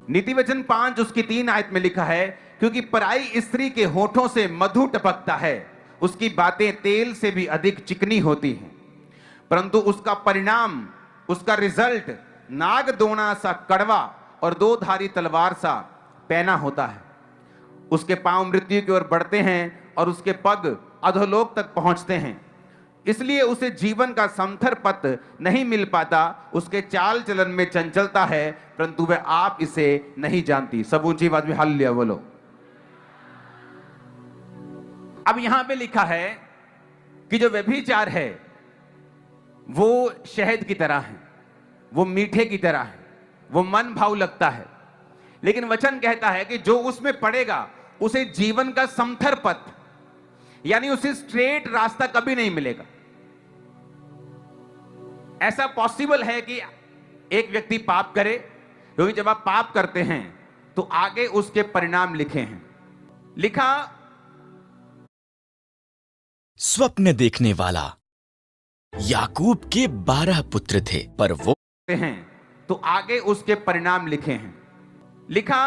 नीति वचन 5 उसकी 3 आयत में लिखा है, क्योंकि पराई स्त्री के होठों से मधु टपकता है, उसकी बातें तेल से भी अधिक चिकनी होती हैं, परंतु उसका परिणाम, उसका रिजल्ट नागदोना सा कड़वा और दो धारी तलवार सा पैना होता है। उसके पांव मृत्यु की ओर बढ़ते हैं और उसके पग अधोलोक तक पहुंचते हैं। इसलिए उसे जीवन का समथर पथ नहीं मिल पाता। उसके चाल चलन में चंचलता है, परंतु वह आप इसे नहीं जानती। सब ऊंची आवाज में हालेलुया बोलो। अब यहां पे लिखा है कि जो व्यभिचार है वो शहद की तरह है, वो मीठे की तरह है, वो मन भाव लगता है, लेकिन वचन कहता है कि जो उसमें पड़ेगा उसे जीवन का समथर पथ, यानी उसे स्ट्रेट रास्ता कभी नहीं मिलेगा। ऐसा पॉसिबल है कि एक व्यक्ति पाप करे, क्योंकि जब आप पाप करते हैं तो आगे उसके परिणाम लिखे हैं। लिखा, स्वप्न देखने वाला याकूब के 12 पुत्र थे, पर वो हैं तो आगे उसके परिणाम लिखे हैं। लिखा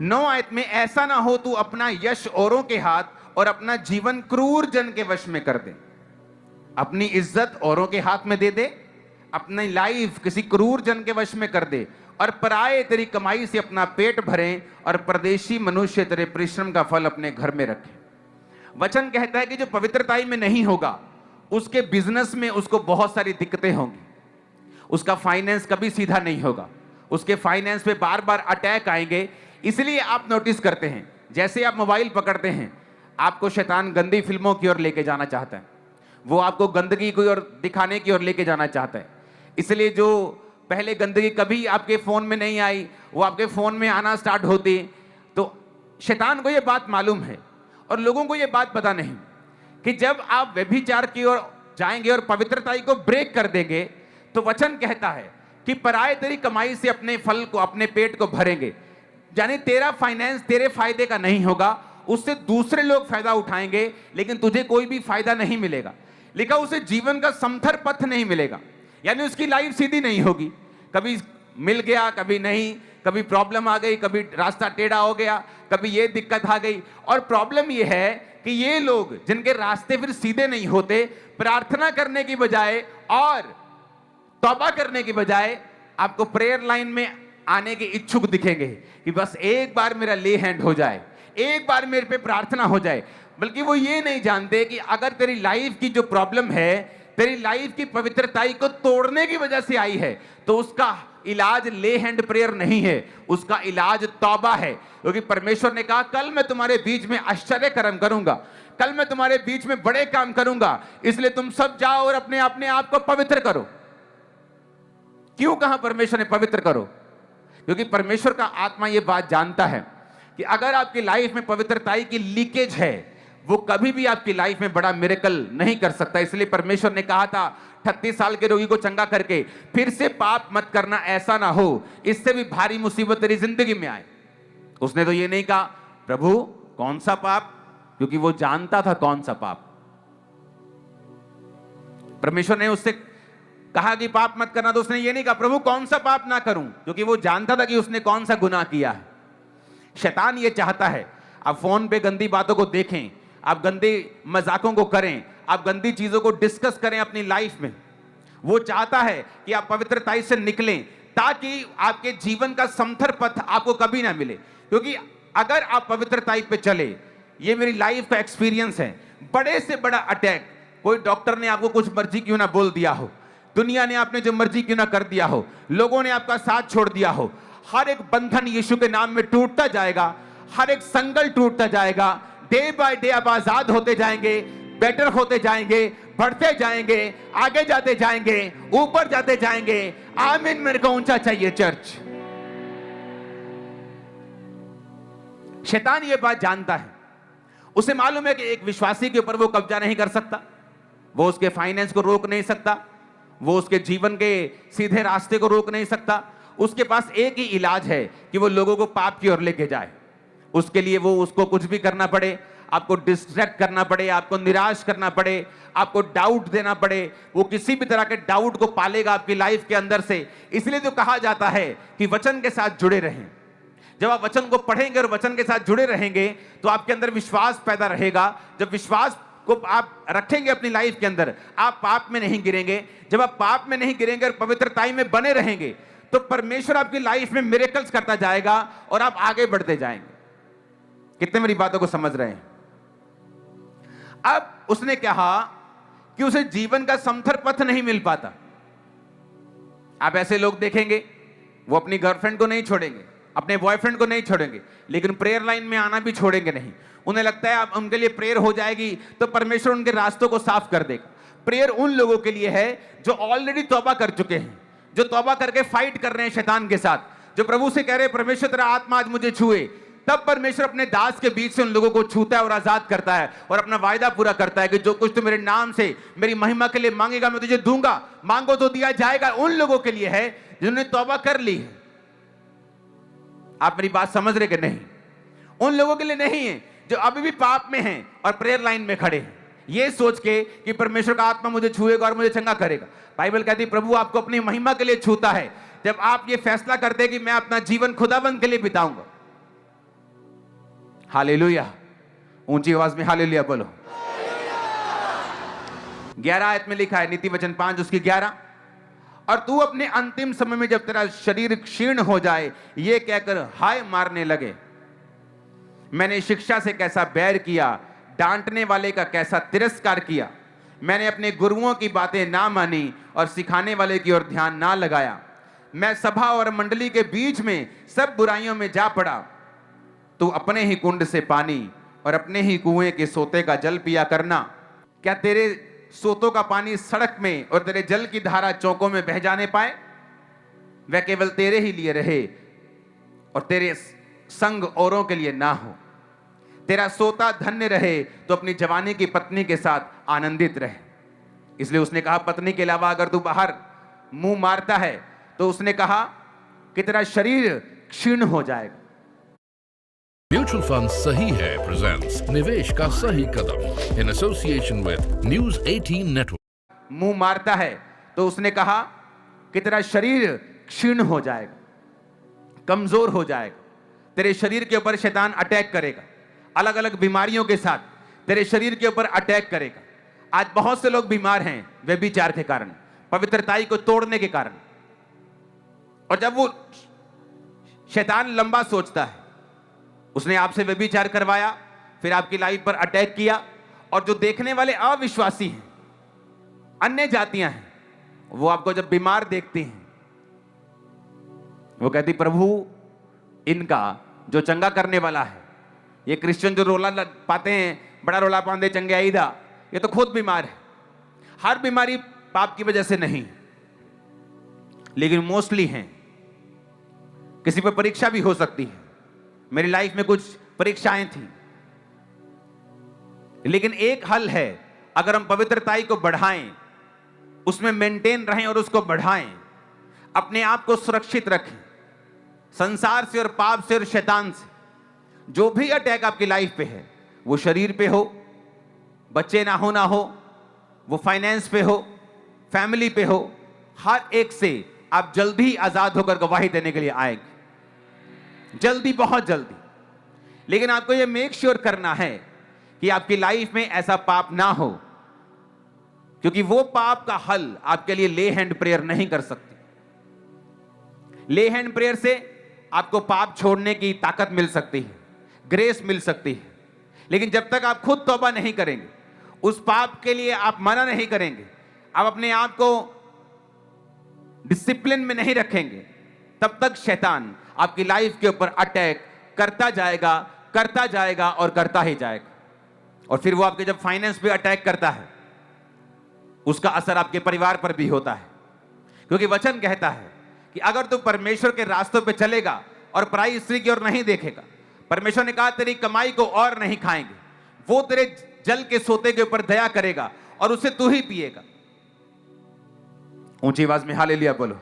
9 आयत में, ऐसा ना हो तू अपना यश औरों के हाथ और अपना जीवन क्रूर जन के वश में कर दे। अपनी इज्जत औरों के हाथ में दे दे, अपनी लाइफ किसी क्रूर जन के वश में कर दे, और पराये तेरी कमाई से अपना पेट भरें और परदेशी मनुष्य तेरे परिश्रम का फल अपने घर में रखें। वचन कहता है कि जो पवित्रताई में नहीं होगा उसके बिजनेस में उसको बहुत सारी दिक्कतें होंगी। उसका फाइनेंस कभी सीधा नहीं होगा, उसके फाइनेंस पे बार बार अटैक आएंगे। इसलिए आप नोटिस करते हैं, जैसे आप मोबाइल पकड़ते हैं, आपको शैतान गंदी फिल्मों की ओर लेके जाना चाहता है, वो आपको गंदगी की ओर दिखाने की ओर लेके जाना चाहता है। इसलिए जो पहले गंदगी कभी आपके फोन में नहीं आई, वो आपके फोन में आना स्टार्ट होती। तो शैतान को ये बात मालूम है और लोगों को ये बात पता नहीं कि जब आप व्यभिचार की ओर जाएंगे और पवित्रताई को ब्रेक कर देंगे, तो वचन कहता है कि पराये तेरी कमाई से अपने फल को, अपने पेट को भरेंगे। यानी तेरा फाइनेंस तेरे फायदे का नहीं होगा, उससे दूसरे लोग फायदा उठाएंगे, लेकिन तुझे कोई भी फायदा नहीं मिलेगा। लिखा, उसे जीवन का समथर पथ नहीं मिलेगा, यानी उसकी लाइफ सीधी नहीं होगी। कभी मिल गया, कभी नहीं, कभी प्रॉब्लम आ गई, कभी रास्ता टेढ़ा हो गया, कभी ये दिक्कत आ गई। और प्रॉब्लम ये है कि ये लोग जिनके रास्ते फिर सीधे नहीं होते, प्रार्थना करने की बजाय और तौबा करने की बजाय आपको प्रेयर लाइन में आने के इच्छुक दिखेंगे कि बस एक बार मेरा ले हैंड हो जाए, एक बार मेरे पे प्रार्थना हो जाए। बल्कि वो ये नहीं जानते कि अगर तेरी लाइफ की जो प्रॉब्लम है, तेरी लाइफ की पवित्रताई को तोड़ने की वजह से आई है, तो उसका इलाज ले हैंड प्रेयर नहीं है, उसका इलाज तौबा है। क्योंकि परमेश्वर ने कहा, कल मैं तुम्हारे बीच में आश्चर्य कर्म करूंगा, कल मैं तुम्हारे बीच में बड़े काम करूंगा, इसलिए तुम सब जाओ और अपने अपने आप को पवित्र करो। क्यों कहा परमेश्वर ने पवित्र करो? क्योंकि परमेश्वर का आत्मा यह बात जानता है कि अगर आपकी लाइफ में पवित्रताई की लीकेज है, वो कभी भी आपकी लाइफ में बड़ा मिरेकल नहीं कर सकता। इसलिए परमेश्वर ने कहा था 38 साल के रोगी को चंगा करके, फिर से पाप मत करना, ऐसा ना हो इससे भी भारी मुसीबत तेरी जिंदगी में आए। उसने तो ये नहीं कहा प्रभु कौन सा पाप, क्योंकि वो जानता था कौन सा पाप। परमेश्वर ने उससे कहा कि पाप मत करना, तो उसने ये नहीं कहा प्रभु कौन सा पाप ना करूं, क्योंकि वो जानता था कि उसने कौन सा गुनाह किया है। शैतान ये चाहता है आप फोन पे गंदी बातों को देखें, आप गंदे मजाकों को करें, आप गंदी चीजों को डिस्कस करें अपनी लाइफ में। वो चाहता है कि आप पवित्रताई से निकलें, ताकि आपके जीवन का समथर पथ आपको कभी ना मिले। क्योंकि अगर आप पवित्रताई पे चले, ये मेरी लाइफ का एक्सपीरियंस है, बड़े से बड़ा अटैक, कोई डॉक्टर ने आपको कुछ मर्जी क्यों ना बोल दिया हो, दुनिया ने आपने जो मर्जी क्यों ना कर दिया हो, लोगों ने आपका साथ छोड़ दिया हो, हर एक बंधन यीशु के नाम में टूटता जाएगा, हर एक संगल टूटता जाएगा। डे बाय डे आप आजाद होते जाएंगे, बेटर होते जाएंगे, बढ़ते जाएंगे, आगे जाते जाएंगे, ऊपर जाते जाएंगे। आमीन। मेरे को ऊंचा चाहिए चर्च। शैतान ये बात जानता है, उसे मालूम है कि एक विश्वासी के ऊपर वो कब्जा नहीं कर सकता, वो उसके फाइनेंस को रोक नहीं सकता, वो उसके जीवन के सीधे रास्ते को रोक नहीं सकता। उसके पास एक ही इलाज है कि वो लोगों को पाप की ओर लेके जाए। उसके लिए वो उसको कुछ भी करना पड़े, आपको डिस्ट्रैक्ट करना पड़े, आपको निराश करना पड़े, आपको डाउट देना पड़े, वो किसी भी तरह के डाउट को पालेगा आपकी लाइफ के अंदर से। इसलिए तो कहा जाता है कि वचन के साथ जुड़े रहें। जब आप वचन को पढ़ेंगे और वचन के साथ जुड़े रहेंगे तो आपके अंदर विश्वास पैदा रहेगा। जब विश्वास को आप रखेंगे अपनी लाइफ के अंदर, आप पाप में नहीं गिरेंगे। जब आप पाप में नहीं गिरेंगे और पवित्रताई में बने रहेंगे तो परमेश्वर आपकी लाइफ में मिरेकल्स करता जाएगा और आप आगे बढ़ते जाएंगे। कितने मेरी बातों को समझ रहे हैं? अब उसने कहा कि उसे जीवन का समथर पथ नहीं मिल पाता। आप ऐसे लोग देखेंगे, वो अपनी गर्लफ्रेंड को नहीं छोड़ेंगे, अपने बॉयफ्रेंड को नहीं छोड़ेंगे, लेकिन प्रेयर लाइन में आना भी छोड़ेंगे नहीं। उन्हें लगता है अब उनके लिए प्रेयर हो जाएगी तो परमेश्वर उनके रास्तों को साफ कर देगा। प्रेयर उन लोगों के लिए है जो ऑलरेडी तौबा कर चुके हैं, जो तौबा करके फाइट कर रहे हैं शैतान के साथ, जो प्रभु से कह रहे हैं परमेश्वर तेरा आत्मा आज मुझे छुए। तब परमेश्वर अपने दास के बीच से उन लोगों को छूता है और आजाद करता है और अपना वायदा पूरा करता है कि जो कुछ तू मेरे नाम से मेरी महिमा के लिए मांगेगा मैं तुझे दूंगा, मांगो तो दिया जाएगा। उन लोगों के लिए है जिन्होंने तौबा कर ली है। आप मेरी बात समझ रहे कि नहीं? उन लोगों के लिए नहीं है जो अभी भी पाप में हैं और प्रेयर लाइन में खड़े हैं, ये सोच के कि परमेश्वर का आत्मा मुझे छुएगा और मुझे चंगा करेगा। बाइबल कहती है प्रभु आपको अपनी महिमा के लिए छूता है जब आप ये फैसला करते हैं कि मैं अपना जीवन खुदाबंद के लिए बिताऊंगा। हालेलुया, ऊंची आवाज में हालेलुया बोलो। 11 आयत में लिखा है, नीति वचन 5 उसकी 11, और तू अपने अंतिम समय में जब तेरा शरीर क्षीण हो जाए ये कहकर हाय मारने लगे, मैंने शिक्षा से कैसा बैर किया, डांटने वाले का कैसा तिरस्कार किया। मैंने अपने गुरुओं की बातें ना मानी और सिखाने वाले की ओर ध्यान ना लगाया। मैं सभा और मंडली के बीच में सब बुराइयों में जा पड़ा। तू अपने ही कुंड से पानी और अपने ही कुएं के सोते का जल पिया करना। क्या तेरे सोतों का पानी सड़क में और तेरे जल की धारा चौकों में बह जाने पाए? वह केवल तेरे ही लिए रहे और तेरे संग औरों के लिए ना हो। तेरा सोता धन्य रहे तो अपनी जवानी की पत्नी के साथ आनंदित रहे। इसलिए उसने कहा पत्नी के अलावा अगर तू बाहर मुंह मारता है तो उसने कहा कि तेरा शरीर क्षीण हो जाएगा। म्यूचुअल फंड सही है प्रेजेंट्स निवेश का सही कदम in association with News 18 network. मुंह मारता है तो उसने कहा कि तेरा शरीर क्षीण हो जाएगा, कमजोर हो जाएगा। तेरे शरीर के ऊपर शैतान अटैक करेगा, अलग अलग बीमारियों के साथ तेरे शरीर के ऊपर अटैक करेगा। आज बहुत से लोग बीमार हैं व्यभिचार के कारण, पवित्रताई को तोड़ने के कारण। और जब वो शैतान लंबा सोचता है, उसने आपसे व्यभिचार करवाया, फिर आपकी लाइफ पर अटैक किया, और जो देखने वाले अविश्वासी हैं, अन्य जातियां हैं, वो आपको जब बीमार देखती हैं वो कहती प्रभु इनका जो चंगा करने वाला है, ये क्रिश्चियन जो रोला पाते हैं, बड़ा रोला पाते चंगे आईदा, ये तो खुद बीमार है। हर बीमारी पाप की वजह से नहीं, लेकिन मोस्टली हैं। किसी पर परीक्षा भी हो सकती है। मेरी लाइफ में कुछ परीक्षाएं थी, लेकिन एक हल है, अगर हम पवित्रताई को बढ़ाएं, उसमें मेंटेन रहें और उसको बढ़ाएं, अपने आप को सुरक्षित रखें संसार से और पाप से और शैतान से। जो भी अटैक आपकी लाइफ पे है, वो शरीर पे हो, बच्चे ना हो, वो फाइनेंस पे हो, फैमिली पे हो, हर एक से आप जल्दी आजाद होकर गवाही देने के लिए आएंगे, जल्दी, बहुत जल्दी। लेकिन आपको ये मेक श्योर करना है कि आपकी लाइफ में ऐसा पाप ना हो, क्योंकि वो पाप का हल आपके लिए ले हैंड प्रेयर नहीं कर सकती। ले हैंड प्रेयर से आपको पाप छोड़ने की ताकत मिल सकती है, ग्रेस मिल सकती है, लेकिन जब तक आप खुद तौबा नहीं करेंगे, उस पाप के लिए आप मना नहीं करेंगे, आप अपने आप को डिसिप्लिन में नहीं रखेंगे, तब तक शैतान आपकी लाइफ के ऊपर अटैक करता जाएगा, करता जाएगा और करता ही जाएगा। और फिर वो आपके जब फाइनेंस पे अटैक करता है, उसका असर आपके परिवार पर भी होता है, क्योंकि वचन कहता है कि अगर तू परमेश्वर के रास्तों पे चलेगा और पराई स्त्री की ओर नहीं देखेगा, परमेश्वर ने कहा तेरी कमाई को और नहीं खाएंगे, वो तेरे जल के सोते के ऊपर दया करेगा और उसे तू ही पिएगा। ऊंची आवाज में हालेलुया बोलो।